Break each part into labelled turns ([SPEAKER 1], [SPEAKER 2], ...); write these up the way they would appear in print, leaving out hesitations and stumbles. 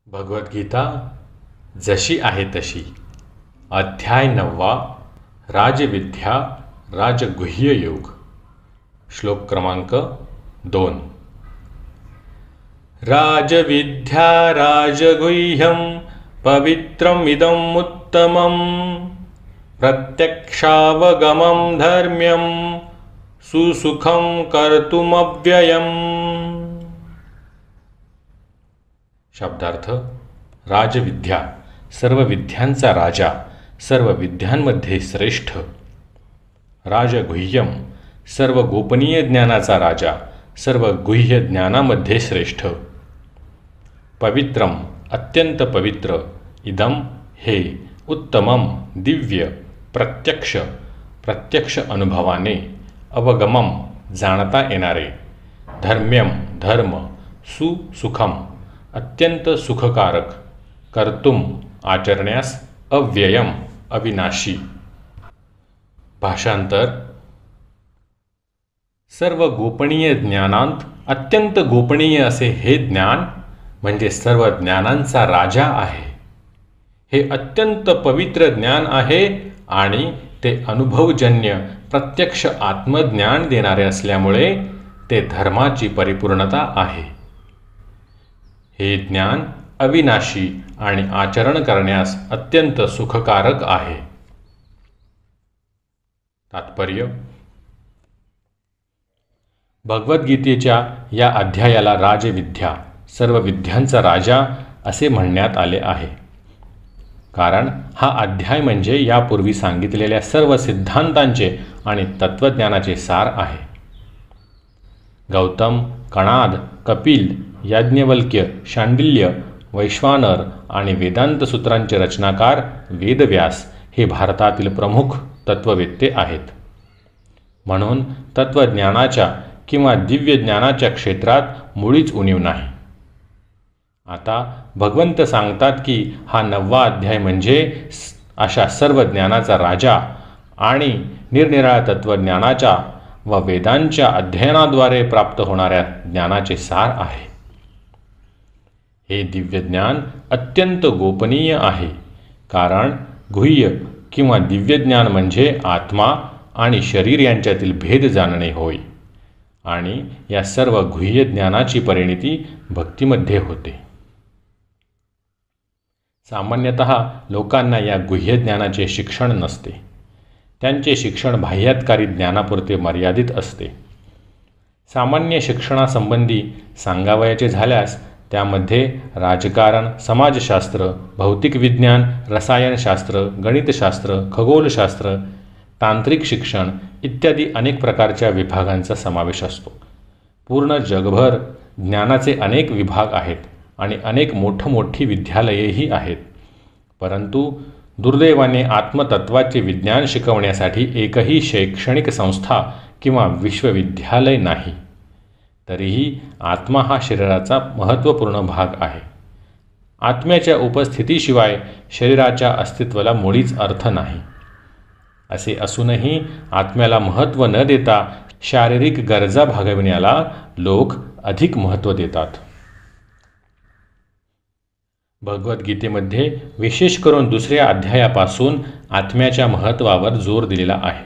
[SPEAKER 1] भगवद्गीता जशी आहे तशी. अध्याय 9. राजविद्या राजगुह्य योग. श्लोक क्रमांक 2. राजविद्या राजगुह्यं पवित्रमिदम् उत्तमं प्रत्यक्षावगमं धर्म्यं सुसुखं कर्तुमव्ययम्. शब्दार्थ: राजविद्या सर्व विद्यांचा राजा, सर्व विद्यांमध्ये श्रेष्ठ. राजगुह्यम सर्व गोपनीय ज्ञानाचा राजा, सर्व गुह्य ज्ञानामध्ये श्रेष्ठ. पवित्रम अत्यंत पवित्र. इदम हे. उत्तमम दिव्य. प्रत्यक्ष प्रत्यक्ष अनुभवाने. अवगमम जाणता येणारे. धर्म्यम धर्म. सुसुखम अत्यंत सुखकारक. कर्तुम आचरण्यास. अव्ययम अविनाशी. भाषांतर: सर्व गोपनीय ज्ञानांत अत्यंत गोपनीय असे हे ज्ञान म्हणजे सर्व ज्ञानांचा राजा आहे. हे अत्यंत पवित्र ज्ञान आहे आणि ते अनुभवजन्य प्रत्यक्ष आत्मज्ञान देणारे असल्यामुळे ते धर्माची परिपूर्णता आहे. हे ज्ञान अविनाशी आणि आचरण करण्यास अत्यंत सुखकारक आहे. तात्पर्य: भगवद्गीतेच्या या अध्यायाला राजविद्या सर्व विद्यांचा राजा असे म्हणण्यात आले आहे, कारण हा अध्याय म्हणजे यापूर्वी सांगितलेल्या सर्व सिद्धांतांचे आणि तत्त्वज्ञानाचे सार आहे. गौतम, कणाद, कपिल, याज्ञवल्क्य, शांडिल्य, वैश्वानर आणि वेदांत सूत्रांचे रचनाकार वेदव्यास हे भारतातील प्रमुख तत्त्ववेत्ते आहेत. म्हणून तत्त्वज्ञानाच्या किंवा दिव्य ज्ञानाच्या क्षेत्रात मुळीच उणीव नाही. आता भगवंत सांगतात की हा 9वा अध्याय म्हणजे अशा सर्व ज्ञानाचा राजा आणि निरनिराळ्या तत्त्वज्ञानाच्या व वेदांच्या अध्ययनाद्वारे प्राप्त होणाऱ्या ज्ञानाचे सार आहे. हे दिव्य ज्ञान अत्यंत गोपनीय आहे, कारण गुह्य किंवा दिव्य ज्ञान म्हणजे आत्मा आणि शरीर यांच्यातील भेद जाणणे होय, आणि या सर्व गुह्य ज्ञानाची परिणिती भक्तीमध्ये होते. सामान्यतः लोकांना या गुह्य ज्ञानाचे शिक्षण नसते. त्यांचे शिक्षण बाह्यातकारी ज्ञानापुरते मर्यादित असते. सामान्य शिक्षणासंबंधी सांगावयाचे झाल्यास त्यामध्ये राजकारण, समाजशास्त्र, भौतिक विज्ञान, रसायनशास्त्र, गणितशास्त्र, खगोलशास्त्र, तांत्रिक शिक्षण इत्यादी अनेक प्रकारच्या विभागांचा समावेश असतो. पूर्ण जगभर ज्ञानाचे अनेक विभाग आहेत आणि अनेक मोठी विद्यालयेही आहेत, परंतु दुर्दैवाने आत्मतत्वाचे विज्ञान शिकवण्यासाठी एकही शैक्षणिक संस्था किंवा विश्वविद्यालय नाही. तरीही आत्मा हा शरीराचा महत्त्वपूर्ण भाग आहे. आत्म्याच्या उपस्थितीशिवाय शरीराच्या अस्तित्वाला मुळीच अर्थ नाही. असे असूनही आत्म्याला महत्त्व न देता शारीरिक गरजा भागविण्याला लोक अधिक महत्त्व देतात. भगवद्गीतेमध्ये विशेष करून 2ऱ्या अध्यायापासून आत्म्याच्या महत्त्वावर जोर दिलेला आहे.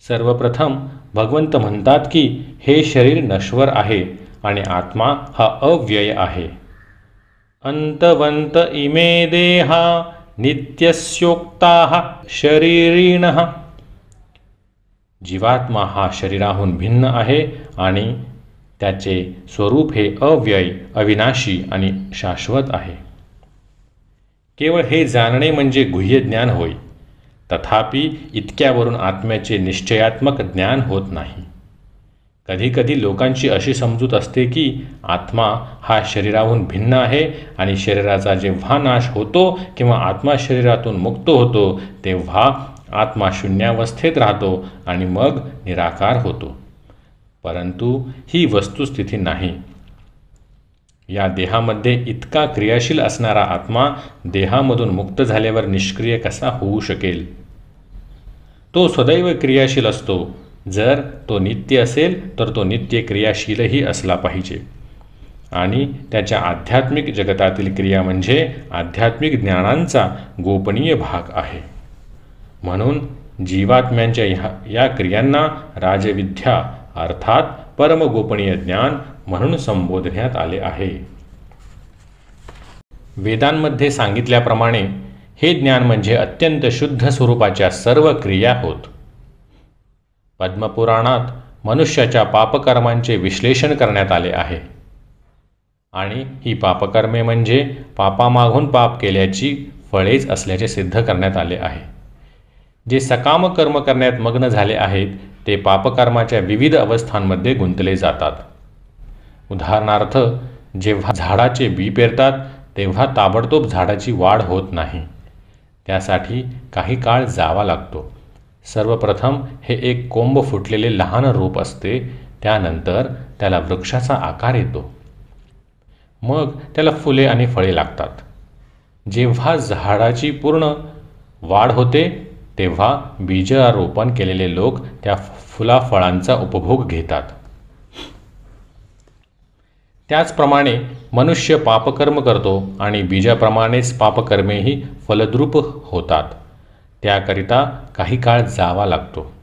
[SPEAKER 1] सर्वप्रथम भगवंत म्हणतात की हे शरीर नश्वर आहे आणि आत्मा हा अव्यय आहे. अंतवंत इमे देहा नित्यस्योक्ताः शरीरिणः. जीवात्मा हा शरीराहून भिन्न आहे आणि त्याचे स्वरूप हे अव्यय, अविनाशी आणि शाश्वत आहे. केवळ हे जाणणे म्हणजे गुह्य ज्ञान होय. तथापि इतक्यावरून आत्म्याचे निश्चयात्मक ज्ञान होत नाही. कधीकधी लोकांची अशी समजूत असते की आत्मा हा शरीराहून भिन्न आहे आणि शरीराचा जेव्हा नाश होतो किंवा आत्मा शरीरातून मुक्त होतो तेव्हा आत्मा शून्यावस्थेत राहतो आणि मग निराकार होतो. परंतु ही वस्तुस्थिती नाही. या देहामध्ये इतका क्रियाशील असणारा आत्मा देहामधून मुक्त झाल्यावर निष्क्रिय कसा होऊ शकेल? तो सदैव क्रियाशील असतो. जर तो नित्य असेल तर तो नित्य क्रियाशीलही असला पाहिजे. आणि त्याच्या आध्यात्मिक जगतातील क्रिया म्हणजे आध्यात्मिक ज्ञानांचा गोपनीय भाग आहे. म्हणून जीवात्म्यांच्या या क्रियांना राजविद्या अर्थात परमगोपनीय ज्ञान म्हणून संबोधण्यात आले आहे. वेदांमध्ये सांगितल्याप्रमाणे हे ज्ञान म्हणजे अत्यंत शुद्ध स्वरूपाच्या सर्व क्रिया होत. पद्मपुराणात मनुष्याच्या पापकर्मांचे विश्लेषण करण्यात आले आहे आणि ही पापकर्मे म्हणजे पापामागून पाप केल्याची फळेच असल्याचे सिद्ध करण्यात आले आहे. जे सकाम कर्म करण्यात मग्न झाले आहेत ते पापकर्माच्या विविध अवस्थांमध्ये गुंतले जातात. उदाहरणार्थ, जेव्हा झाडाचे बी पेरतात तेव्हा ताबडतोब झाडाची वाढ होत नाही. त्यासाठी काही काळ जावा लागतो. सर्वप्रथम हे एक कोंब फुटलेले लहान रोप असते, त्यानंतर त्याला वृक्षाचा आकार येतो. मग त्याला फुले आणि फळे लागतात. जेव्हा झाडाची पूर्ण वाढ होते तेव्हा बीजारोपण केलेले लोक त्या फुलाफळांचा उपभोग घेतात. त्याचप्रमाणे मनुष्य पापकर्म करतो आणि बीजाप्रमाणेच पापकर्मेही फलद्रूप होतात. त्याकरिता काही काळ जावा लागतो.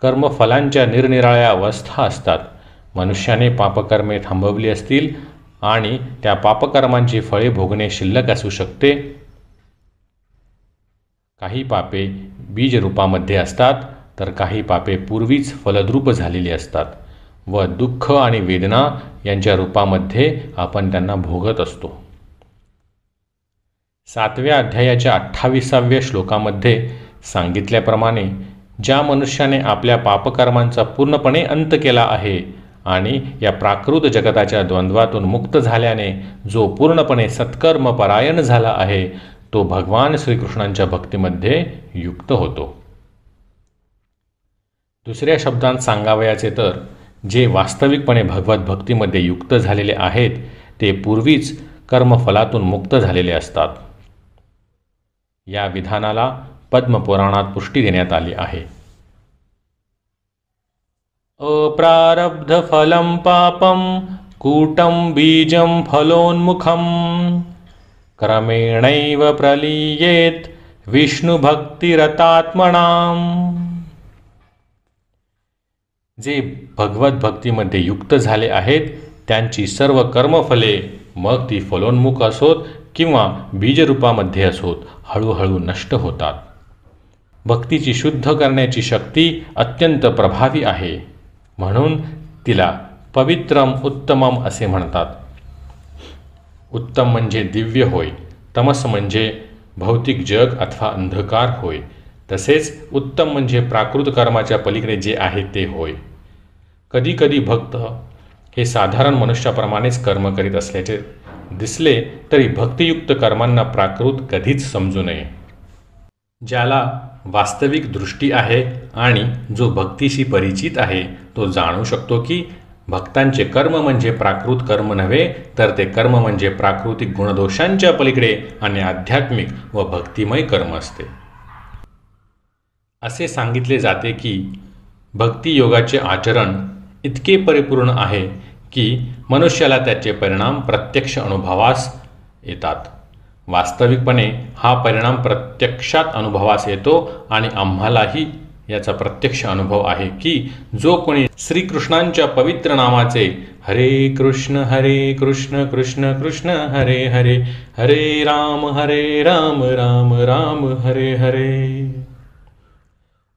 [SPEAKER 1] कर्मफलांच्या निरनिराळ्या अवस्था असतात. मनुष्याने पापकर्मे थांबवली असतील आणि त्या पापकर्मांची फळे भोगणे शिल्लक असू शकते. काही पापे बीजरूपामध्ये असतात तर काही पापे पूर्वीच फलद्रूप झालेली असतात व दुःख आणि वेदना यांच्या रूपामध्ये आपण त्यांना भोगत असतो. 7व्या अध्यायाच्या 28व्या श्लोकामध्ये सांगितल्याप्रमाणे ज्या मनुष्याने आपल्या पापकर्मांचा पूर्णपणे अंत केला आहे आणि या प्राकृत जगताच्या द्वंद्वातून मुक्त झाल्याने जो पूर्णपणे सत्कर्मपरायण झाला आहे तो भगवान श्रीकृष्णांच्या भक्तीमध्ये युक्त होतो. दुसऱ्या शब्दांत सांगावयाचे तर जे वास्तविकपणे भगवत भक्तीमध्ये युक्त झालेले आहेत ते पूर्वीच कर्मफलातून मुक्त झालेले असतात. या विधानाला पद्मपुराणात पुष्टी देण्यात आली आहे. अप्रारब्ध फलं पापं कूटं बीजं फलोन्मुखं क्रमेणैव प्रलीयेत विष्णुभक्तिरतात्मनां. जे भगवत भक्तीमध्ये युक्त झाले आहेत त्यांची सर्व कर्मफले, मग ती फलोन्मुख असोत किंवा बीजरूपामध्ये असोत, हळूहळू नष्ट होतात. भक्तीची शुद्ध करण्याची शक्ती अत्यंत प्रभावी आहे, म्हणून तिला पवित्रम उत्तमम असे म्हणतात. उत्तम म्हणजे दिव्य होय, तमस म्हणजे भौतिक जग अथवा अंधकार होय, तसेच उत्तम म्हणजे प्राकृत कर्माच्या पलीकडे जे आहे ते होय. कधीकधी भक्त हे साधारण मनुष्याप्रमाणेच कर्म करीत असल्याचे दिसले तरी भक्तियुक्त कर्मांना प्राकृत कधीच समजू नये. ज्याला वास्तविक दृष्टी आहे आणि जो भक्तीशी परिचित आहे तो जाणू शकतो की भक्तांचे कर्म म्हणजे प्राकृत कर्म नव्हे, तर ते कर्म म्हणजे प्राकृतिक गुणदोषांच्या पलीकडे आणि आध्यात्मिक व भक्तिमय कर्म असते. असे सांगितले जाते की भक्तियोगाचे आचरण इतके परिपूर्ण आहे की मनुष्याला त्याचे परिणाम प्रत्यक्ष अनुभवास येतात. वास्तविकपणे हा परिणाम प्रत्यक्षात अनुभवास येतो आणि आम्हालाही याचा प्रत्यक्ष अनुभव आहे की जो कोणी श्रीकृष्णांच्या पवित्र नामाचे हरे कृष्ण कृष्ण कृष्ण हरे हरे, हरे राम राम राम हरे हरे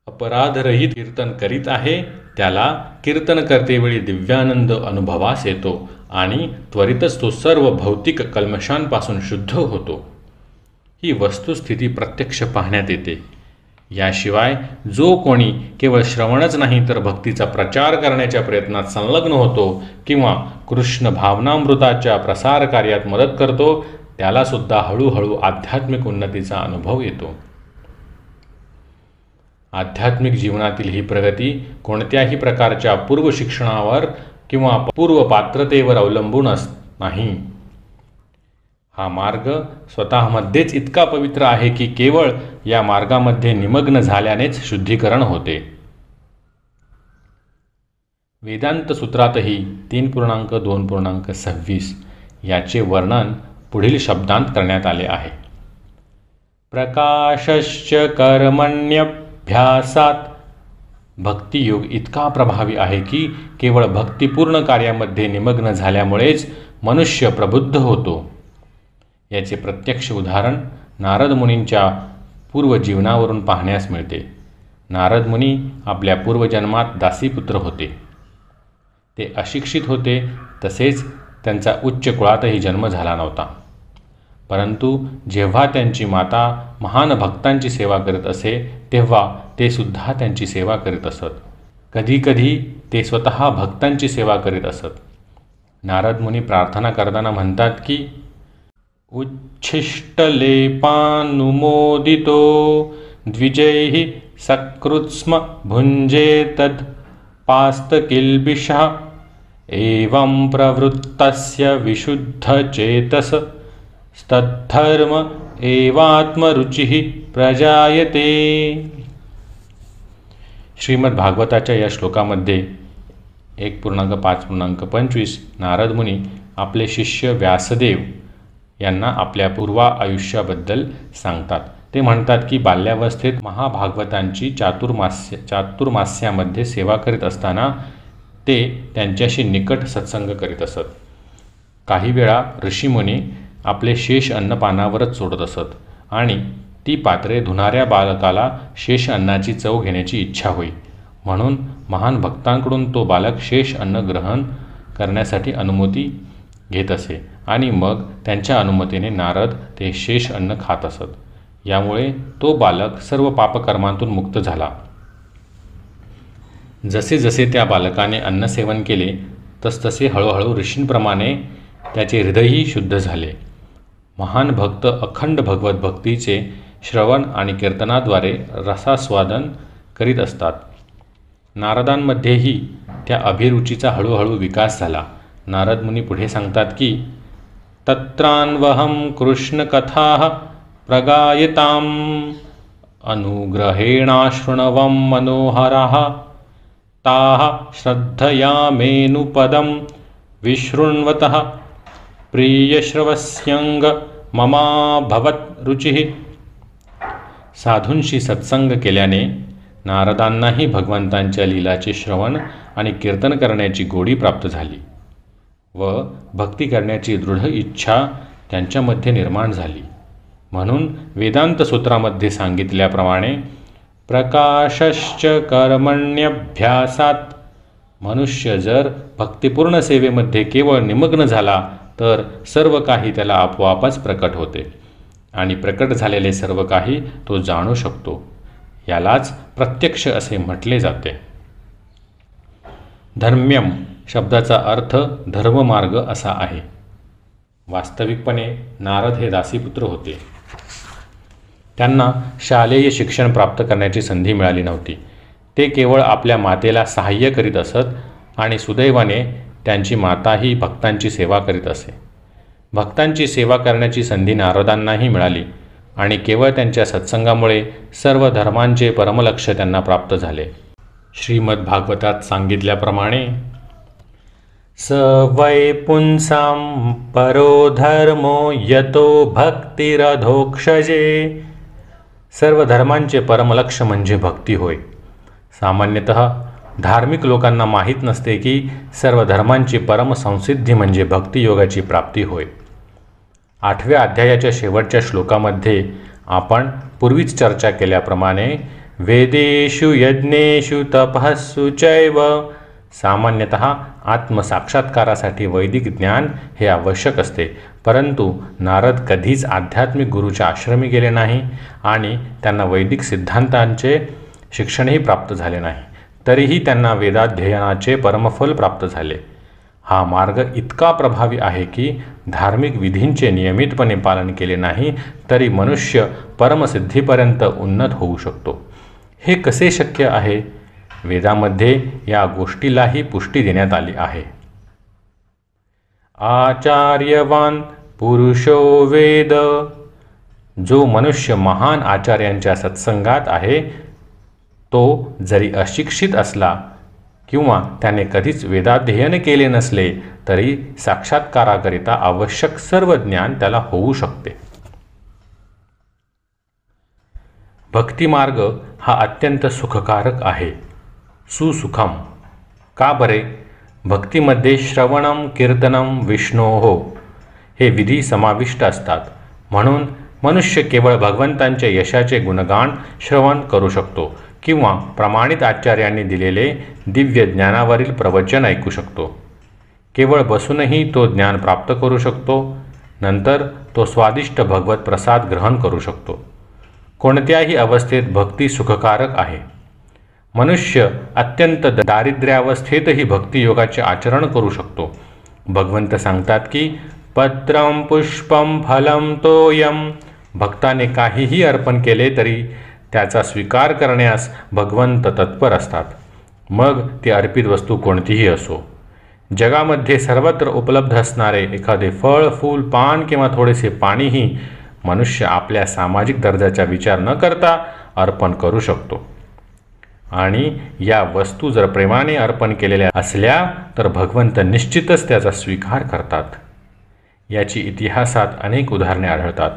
[SPEAKER 1] अपराधरहित कीर्तन करीत आहे त्याला कीर्तन करतेवेळी दिव्यानंद अनुभवास येतो आणि त्वरितच तो सर्व भौतिक कल्मशांपासून शुद्ध होतो. ही वस्तुस्थिती प्रत्यक्ष पाहण्यात येते. याशिवाय जो कोणी केवळ श्रवणच नाही तर भक्तीचा प्रचार करण्याच्या प्रयत्नात संलग्न होतो किंवा कृष्ण भावनामृताच्या प्रसार कार्यात मदत करतो त्याला सुद्धा हळूहळू आध्यात्मिक उन्नतीचा अनुभव येतो. आध्यात्मिक जीवनातील ही प्रगती कोणत्याही प्रकारच्या पूर्व शिक्षणावर किंवा पूर्व पात्रतेवर अवलंबून नाही. हा मार्ग स्वतःमध्येच इतका पवित्र आहे की केवळ या मार्गामध्ये निमग्न झाल्यानेच शुद्धीकरण होते. वेदांत सूत्रातही 3.2.26 याचे वर्णन पुढील शब्दांत करण्यात आले आहे. प्रकाशश्च कर्मण्यभ्यासात. भक्तियोग इतका प्रभावी आहे की केवळ भक्तिपूर्ण कार्यामध्ये निमग्न झाल्यामुळेच मनुष्य प्रबुद्ध होतो. याचे प्रत्यक्ष उदाहरण नारद मुनींच्या पूर्वजीवनावरून पाहण्यास मिळते. नारद मुनी आपल्या पूर्वजन्मात दासीपुत्र होते. ते अशिक्षित होते, तसेच त्यांचा उच्च कुळातही जन्म झाला नव्हता. परंतु जेव्हा त्यांची माता महान भक्तांची सेवा करीत असे तेव्हा ते सुद्धा त्यांची सेवा करीत असत. कधीकधी ते स्वतः भक्तांची सेवा करीत असत. नारद मुनी प्रार्थना करताना म्हणतात की उच्छिष्टलेपानुमोदितो द्विजैः सकृत्स्म भुञ्जेतद् पास्तकिल्बिषः एवं प्रवृत्तस्य विशुद्धचेतस तद्धर्म एवात्मरुचिः प्रजायते. श्रीमद भागवताच्या या श्लोकामध्ये 1.5.25 नारद मुनी आपले शिष्य व्यासदेव यांना आपल्या पूर्वायुष्याबद्दल सांगतात. ते म्हणतात की बाल्यावस्थेत महाभागवतांची चातुर्मास्यामध्ये सेवा करीत असताना ते त्यांच्याशी निकट सत्संग करीत असत. काही वेळा ऋषीमुनी आपले शेष अन्न पानावरच सोडत असत आणि ती पात्रे धुणाऱ्या बालकाला शेष अन्नाची चव घेण्याची इच्छा होई. म्हणून महान भक्तांकडून तो बालक शेष अन्न ग्रहण करण्यासाठी अनुमती घेत असे आणि मग त्यांच्या अनुमतीने नारद ते शेष अन्न खात असत. यामुळे तो बालक सर्व पापकर्मांतून मुक्त झाला. जसे जसे त्या बालकाने अन्नसेवन केले तसतसे हळूहळू ऋषींप्रमाणे त्याचे हृदयही शुद्ध झाले. महान भक्त अखंड भगवत भक्तीचे श्रवण आणि कीर्तनाद्वारे रसास्वादन करीत असतात. नारदांमध्येही त्या अभिरुचीचा हळूहळू विकास झाला. नारद मुनी पुढे सांगतात की तत्रान्वहं कृष्णकथाः प्रगायताम् अनुग्रहेणाशृण्वं मनोहराः ताः श्रद्धयामेनुपदं विशृण्वतः प्रियश्रवस्यंग ममाभवत् रुचिः. साधूंशी सत्संग केल्याने नारदांनाही भगवंतांच्या लीलाचे श्रवण आणि कीर्तन करण्याची गोडी प्राप्त झाली व भक्ती करण्याची दृढ इच्छा त्यांच्यामध्ये निर्माण झाली. म्हणून वेदांत सूत्रामध्ये सांगितल्याप्रमाणे प्रकाशश्च कर्मण्यभ्यासात. मनुष्य जर भक्तिपूर्ण सेवेमध्ये केवळ निमग्न झाला तर सर्व काही त्याला आपोआपच प्रकट होते आणि प्रकट झालेले सर्व काही तो जाणू शकतो. यालाच प्रत्यक्ष असे म्हटले जाते. धर्म्यम शब्दाचा अर्थ धर्ममार्ग असा आहे. वास्तविकपणे नारद हे दासीपुत्र होते. त्यांना शालेय शिक्षण प्राप्त करण्याची संधी मिळाली नव्हती. ते केवळ आपल्या मातेला सहाय्य करीत असत आणि सुदैवाने त्यांची माताही भक्तांची सेवा करीत असे. भक्तांची सेवा करण्याची संधी नारदांनाही मिळाली आणि केवळ त्यांच्या सत्संगामुळे सर्व धर्मांचे परमलक्ष्य त्यांना प्राप्त झाले. श्रीमद भागवतात सांगितल्याप्रमाणे स वै पुंसां परो धर्मो यतो भक्तिरधोक्षजे. सर्व धर्मांचे परमलक्ष्य म्हणजे भक्ती होय. सामान्यतः धार्मिक लोकांना माहीत नसते की सर्व धर्मांची परमसंसिद्धी म्हणजे भक्तियोगाची प्राप्ती होय. 8व्या अध्यायाच्या शेवटच्या श्लोकामध्ये आपण पूर्वीच चर्चा केल्याप्रमाणे वेदेषु यज्ञेषु तपःसु चैव. सामान्यतः आत्मसाक्षात्कारासाठी वैदिक ज्ञान हे आवश्यक असते, परंतु नारद कधीच आध्यात्मिक गुरूच्या आश्रमी गेले नाही आणि त्यांना वैदिक सिद्धांतांचे शिक्षणही प्राप्त झाले नाही. तरीही त्यांना वेदाध्ययनाचे परमफल प्राप्त झाले. हा मार्ग इतका प्रभावी आहे की धार्मिक विधींचे नियमितपणे पालन केले नाही तरी मनुष्य परमसिद्धीपर्यंत उन्नत होऊ शकतो. हे कसे शक्य आहे? वेदामध्ये या गोष्टीलाही पुष्टी देण्यात आली आहे. आचार्यवान पुरुषो वेद. जो मनुष्य महान आचार्यांच्या सत्संगात आहे तो जरी अशिक्षित असला किंवा त्याने कधीच वेदाध्ययन केले नसले तरी साक्षात्काराकरिता आवश्यक सर्व ज्ञान त्याला होऊ शकते. भक्तिमार्ग हा अत्यंत सुखकारक आहे. सुसुखम. का बरे? भक्तीमध्ये श्रवणम कीर्तनम विष्णोः हे विधी समाविष्ट असतात. म्हणून मनुष्य केवळ भगवंतांच्या यशाचे गुणगान श्रवण करू शकतो किंवा प्रमाणित आचार्यांनी दिलेले दिव्य ज्ञानावरील प्रवचन ऐकू शकतो. केवळ बसूनही तो ज्ञान प्राप्त करू शकतो. नंतर तो स्वादिष्ट भगवत प्रसाद ग्रहण करू शकतो. कोणत्याही अवस्थेत भक्ती सुखकारक आहे. मनुष्य अत्यंत दारिद्र्यावस्थेतही भक्तियोगाचे आचरण करू शकतो. भगवंत सांगतात की पत्रम पुष्पम फलम तोयम. भक्ताने काहीही अर्पण केले तरी त्याचा स्वीकार करण्यास भगवंत तत्पर असतात. मग ती अर्पित वस्तू कोणतीही असो. जगामध्ये सर्वत्र उपलब्ध असणारे एखादे फळ, फूल, पान किंवा थोडेसे पाणीही मनुष्य आपल्या सामाजिक दर्जाचा विचार न करता अर्पण करू शकतो. आणि या वस्तू जर प्रेमाने अर्पण केलेल्या असल्या तर भगवंत निश्चितच त्याचा स्वीकार करतात. याची इतिहासात अनेक उदाहरणे आढळतात.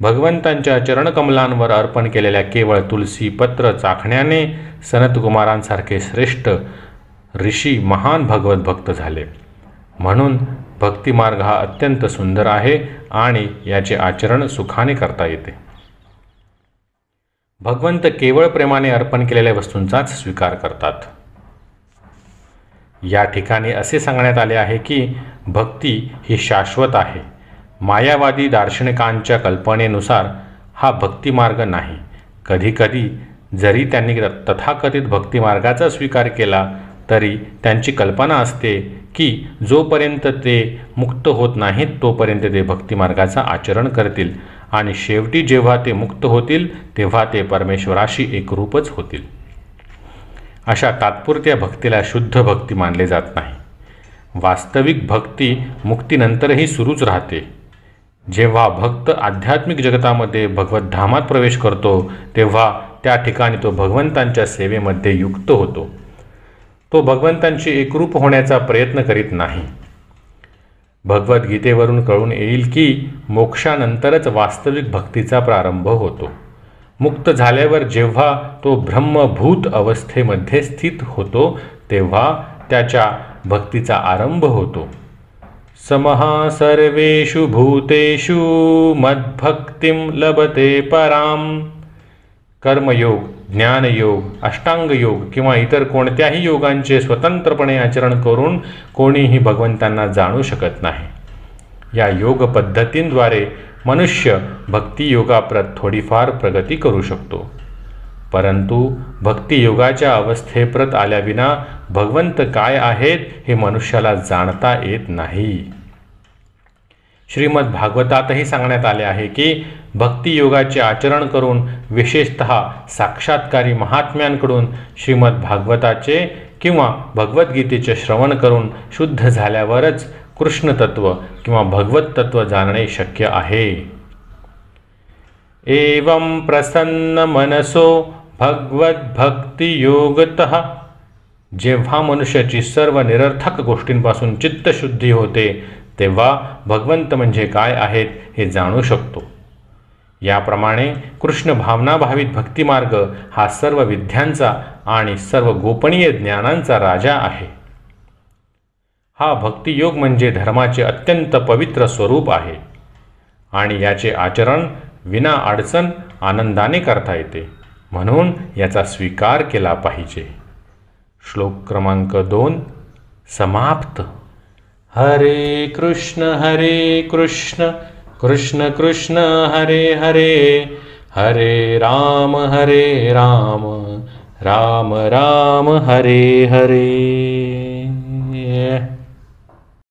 [SPEAKER 1] भगवंतांच्या चरणकमलांवर अर्पण केलेल्या केवळ तुलसी पत्र चाखण्याने सनतकुमारांसारखे श्रेष्ठ ऋषी महान भगवत भक्त झाले. म्हणून भक्तिमार्ग हा अत्यंत सुंदर आहे आणि याचे आचरण सुखाने करता येते. भगवंत केवळ प्रेमाने अर्पण केलेल्या वस्तूंचाच स्वीकार करतात. या ठिकाणी असे सांगण्यात आले आहे की भक्ती ही शाश्वत आहे. मायावादी दार्शनिकांच्या कल्पनेनुसार हा भक्तिमार्ग नाही. कधीकधी जरी त्यांनी तथाकथित भक्तिमार्गाचा स्वीकार केला तरी त्यांची कल्पना असते की जोपर्यंत ते मुक्त होत नाहीत तोपर्यंत ते भक्तिमार्गाचा आचरण करतील आणि शेवटी जेव्हा ते मुक्त होतील तेव्हा ते परमेश्वराशी एकरूपच होतील. अशा तात्पुरत्या भक्तीला शुद्ध भक्ती मानले जात नाही. वास्तविक भक्ती मुक्तीनंतरही सुरूच राहते. जेव्हा भक्त आध्यात्मिक जगतामध्ये भगवद्धामात प्रवेश करतो तेव्हा त्या ठिकाणी तो भगवंतांच्या सेवेमध्ये युक्त होतो. तो भगवंतांशी एकरूप होण्याचा प्रयत्न करीत नाही. भगवद्गीतेवरून कळून येईल की मोक्षानंतरच वास्तविक भक्तीचा प्रारंभ होतो. मुक्त झाल्यावर जेव्हा तो ब्रह्मभूत अवस्थेमध्ये स्थित होतो तेव्हा त्याच्या भक्तीचा आरंभ होतो. समः सर्वेषु भूतेषु मद्भक्तिं लभते पराम. कर्मयोग, ज्ञानयोग, अष्टांगयोग किंवा इतर कोणत्याही योगांचे स्वतंत्रपणे आचरण करून कोणीही भगवंतांना जाणू शकत नाही. या योग पद्धतींद्वारे मनुष्य भक्तियोगाप्रत थोडीफार प्रगती करू शकतो. परंतु भक्तियोगाच्या अवस्थेप्रत आल्याविना भगवंत काय आहेत हे मनुष्याला जाणता येत नाही. श्रीमद भागवतातही सांगण्यात आले आहे की भक्तियोगाचे आचरण करून विशेषतः साक्षात्कारी महात्म्यांकडून श्रीमद भागवताचे किंवा भगवद्गीतेचे श्रवण करून शुद्ध झाल्यावरच कृष्ण तत्व किंवा भगवत तत्व जाणणे शक्य आहे. एवं प्रसन्न मनसो भगवद्भक्तियोगतः. जेव्हा मनुष्याची सर्व निरर्थक गोष्टींपासून चित्तशुद्धी होते तेव्हा भगवंत म्हणजे काय आहेत हे जाणू शकतो. याप्रमाणे कृष्ण भावनाभावित भक्तिमार्ग हा सर्व विद्यांचा आणि सर्व गोपनीय ज्ञानांचा राजा आहे. हा भक्तियोग म्हणजे धर्माचे अत्यंत पवित्र स्वरूप आहे आणि याचे आचरण विना अडचण आनंदाने करता येते. म्हणून याचा स्वीकार केला पाहिजे. श्लोक क्रमांक 2 समाप्त. हरे कृष्ण कृष्ण कृष्ण हरे हरे, हरे राम राम राम हरे हरे.